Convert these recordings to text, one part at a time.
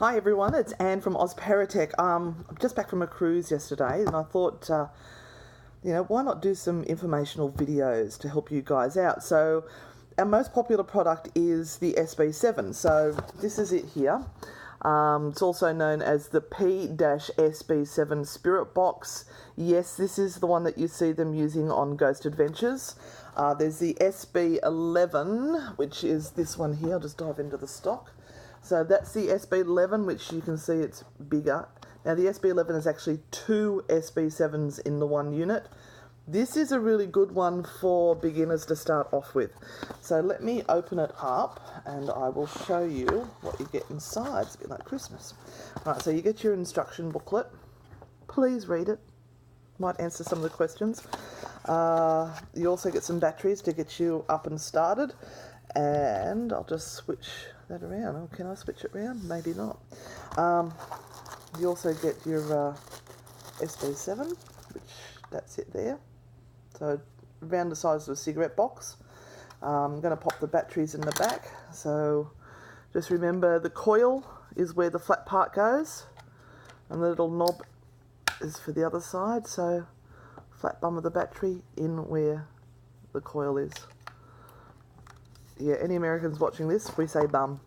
Hi everyone, it's Anne from Ozparatech. I'm just back from a cruise yesterday and I thought, why not do some informational videos to help you guys out. So our most popular product is the SB7. So this is it here. It's also known as the P-SB7 Spirit box. Yes, this is the one that you see them using on Ghost Adventures. There's the SB11, which is this one here. I'll just dive into the stock. So that's the SB11, which you can see it's bigger. Now the SB11 is actually two SB7s in the one unit. This is a really good one for beginners to start off with. So let me open it up and I will show you what you get inside. It's a bit like Christmas. All right, so you get your instruction booklet. Please read it. Might answer some of the questions. You also get some batteries to get you up and started. And I'll just switch that around. Oh, can I switch it around? Maybe not. You also get your SB7, which that's it there. So around the size of a cigarette box. I'm going to pop the batteries in the back. So just remember the coil is where the flat part goes, and the little knob is for the other side. So flat bum of the battery in where the coil is. Yeah, any Americans watching this, we say bum.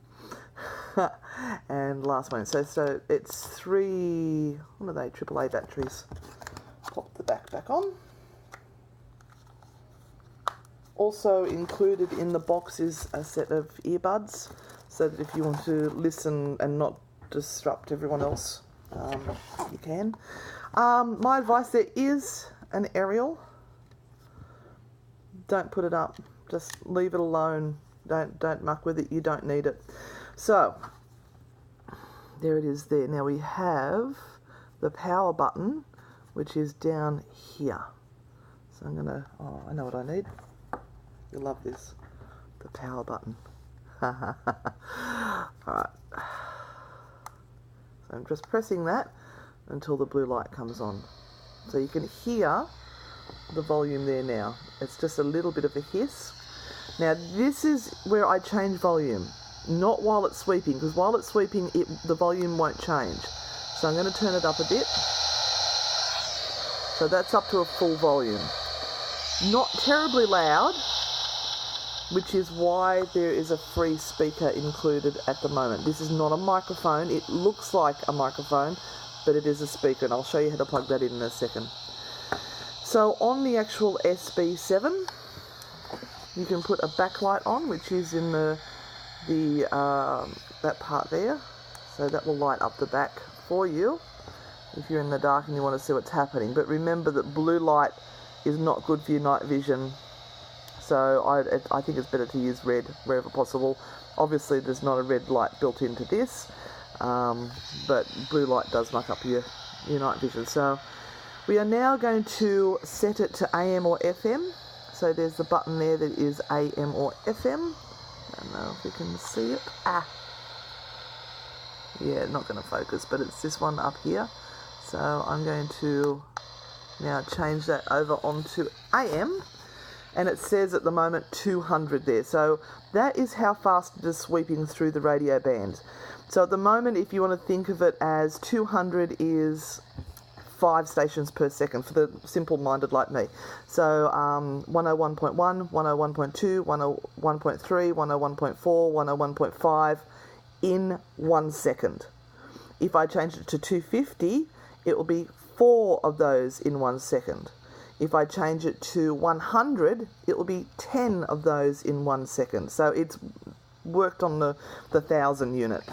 And last one, so it's three, what are they, AAA batteries. Pop the back on. Also included in the box is a set of earbuds, so that if you want to listen and not disrupt everyone else, you can. My advice, there is an aerial. Don't put it up. Just leave it alone. Don't muck with it. You don't need it. So there it is there. Now we have the power button, which is down here. So I'm gonna, I know what I need. You'll love this. The power button. Alright. So I'm just pressing that until the blue light comes on. So you can hear the volume there now. It's just a little bit of a hiss. Now this is where I change volume, not while it's sweeping, because while it's sweeping the volume won't change. So I'm going to turn it up a bit. So that's up to a full volume. Not terribly loud, which is why there is a free speaker included at the moment. This is not a microphone. It looks like a microphone, but it is a speaker, and I'll show you how to plug that in a second. So on the actual SB7, you can put a backlight on, which is in that part there. So that will light up the back for you if you're in the dark and you want to see what's happening. But remember that blue light is not good for your night vision. So I think it's better to use red wherever possible. Obviously there's not a red light built into this, but blue light does muck up your night vision. So we are now going to set it to AM or FM. So there's the button there that is AM or FM. I don't know if you can see it. Yeah, not going to focus, but it's this one up here. So I'm going to now change that over onto AM. And it says at the moment 200 there. So that is how fast it is sweeping through the radio bands. So at the moment, if you want to think of it as 200 is 5 stations per second for the simple-minded like me. So 101.1, 101.2, 101.3, 101.4, 101.5 in 1 second. If I change it to 250, it will be 4 of those in 1 second. If I change it to 100, it will be 10 of those in 1 second. So it's worked on the 1,000 unit.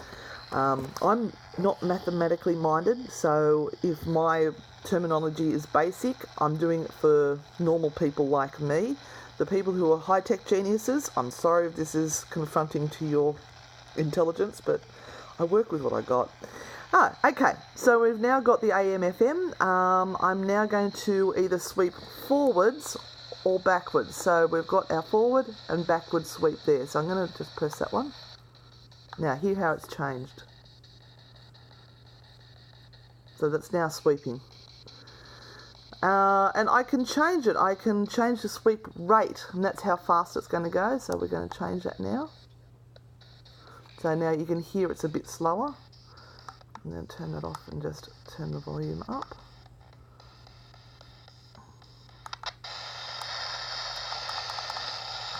I'm not mathematically minded, so if my terminology is basic, I'm doing it for normal people like me. The people who are high-tech geniuses, I'm sorry if this is confronting to your intelligence, but I work with what I got. Okay, so we've now got the AM/FM. I'm now going to either sweep forwards or backwards. So we've got our forward and backward sweep there. So I'm going to just press that one. Now, hear how it's changed. So that's now sweeping. And I can change it. I can change the sweep rate, and that's how fast it's going to go. So we're going to change that now. So now you can hear it's a bit slower. And then turn that off and just turn the volume up.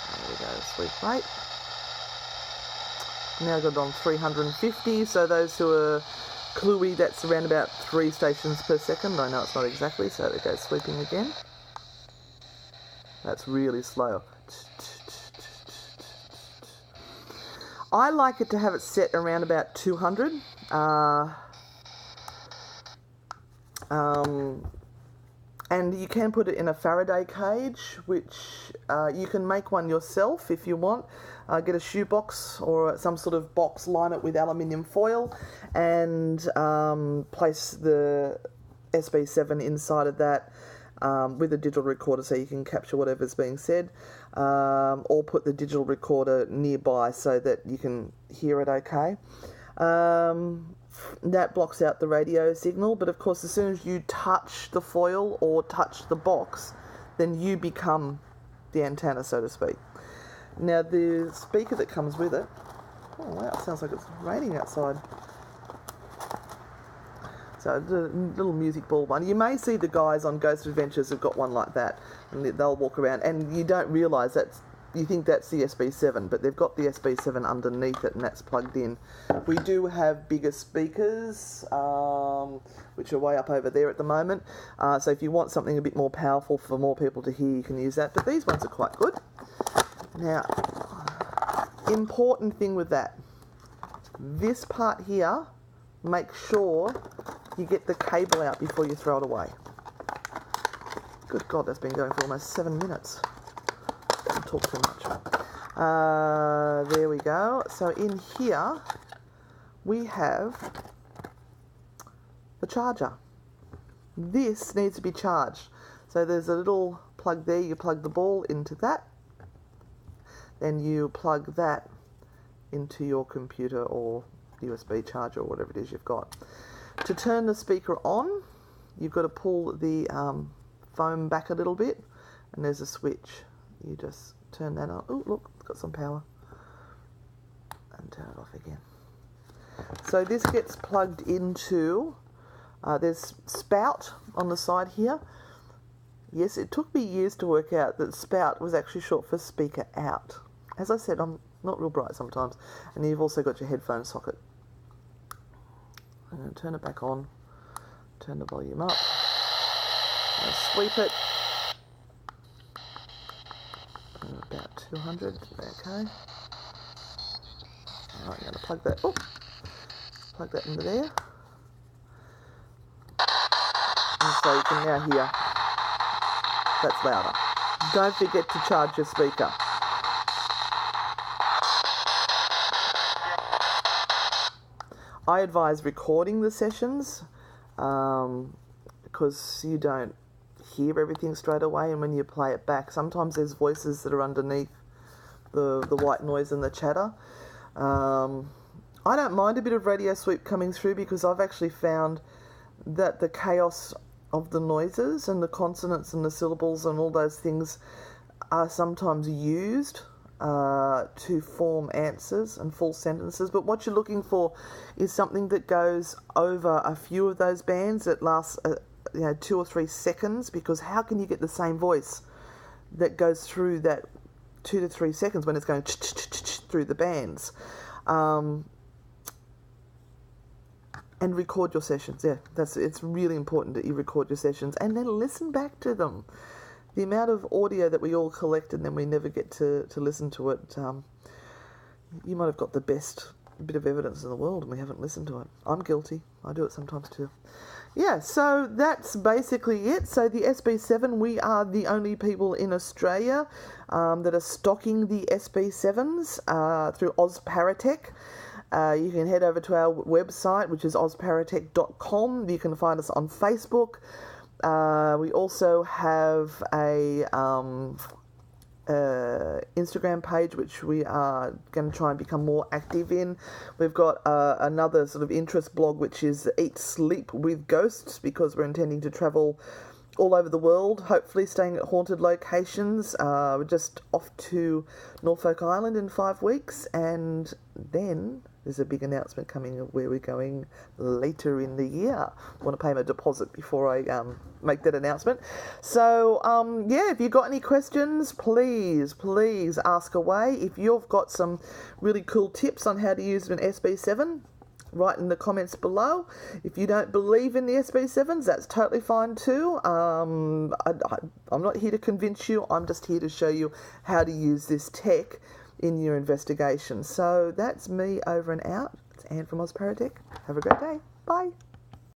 There we go, sweet rate. Now got it on 350, so those who are cluey, that's around about 3 stations per second. I know it's not exactly, so it goes sweeping again. That's really slow. I like it to have it set around about 200. And you can put it in a Faraday cage, which you can make one yourself if you want. Get a shoebox or some sort of box, line it with aluminium foil, and place the SB7 inside of that with a digital recorder so you can capture whatever's being said, or put the digital recorder nearby so that you can hear it okay. That blocks out the radio signal, but of course as soon as you touch the foil or touch the box, then you become the antenna, so to speak. Now the speaker that comes with it, oh wow, it sounds like it's raining outside. So the little music ball one. You may see the guys on Ghost Adventures have got one like that, and they'll walk around, and you don't realise that. You think that's the SB7, but they've got the SB7 underneath it, and that's plugged in. We do have bigger speakers, which are way up over there at the moment. So if you want something a bit more powerful for more people to hear, you can use that. But these ones are quite good. Now, important thing with that, this part here, make sure you get the cable out before you throw it away. Good God, that's been going for almost 7 minutes. Don't talk too much. There we go. So in here, we have the charger. This needs to be charged. So there's a little plug there. You plug the ball into that. Then you plug that into your computer or USB charger or whatever it is you've got. To turn the speaker on, you've got to pull the foam back a little bit, and there's a switch. You just turn that on. Oh, look, it's got some power. And turn it off again. So this gets plugged into, there's spout on the side here. Yes, it took me years to work out that spout was actually short for speaker out. As I said, I'm not real bright sometimes. And you've also got your headphone socket. I'm going to turn it back on, turn the volume up, sweep it. About 200, okay. Alright, I'm going to plug that into there. And so you can now hear, that's louder. Don't forget to charge your speaker. I advise recording the sessions because you don't hear everything straight away, and when you play it back, sometimes there's voices that are underneath the white noise and the chatter. I don't mind a bit of radio sweep coming through because I've actually found that the chaos of the noises and the consonants and the syllables and all those things are sometimes used to form answers and full sentences, but what you're looking for is something that goes over a few of those bands that lasts 2 or 3 seconds, because how can you get the same voice that goes through that 2 to 3 seconds when it's going through the bands? And record your sessions. Yeah, it's really important that you record your sessions and then listen back to them. The amount of audio that we all collect and then we never get to listen to it, you might have got the best bit of evidence in the world and we haven't listened to it. I'm guilty. I do it sometimes too. Yeah, so that's basically it. So the SB7, we are the only people in Australia that are stocking the SB7s through Ozparatech. You can head over to our website, which is ozparatech.com. You can find us on Facebook. We also have a Instagram page, which we are going to try and become more active in. We've got another sort of interest blog, which is Eat Sleep with Ghosts, because we're intending to travel all over the world, hopefully staying at haunted locations. We're just off to Norfolk Island in 5 weeks, and then there's a big announcement coming of where we're going later in the year. I want to pay my deposit before I make that announcement. So, yeah, if you've got any questions, please ask away. If you've got some really cool tips on how to use an SB7, write in the comments below. If you don't believe in the SB7s, that's totally fine too. I'm not here to convince you. I'm just here to show you how to use this tech in your investigation. So that's me over and out. It's Anne from Oz Paratech. Have a great day. Bye.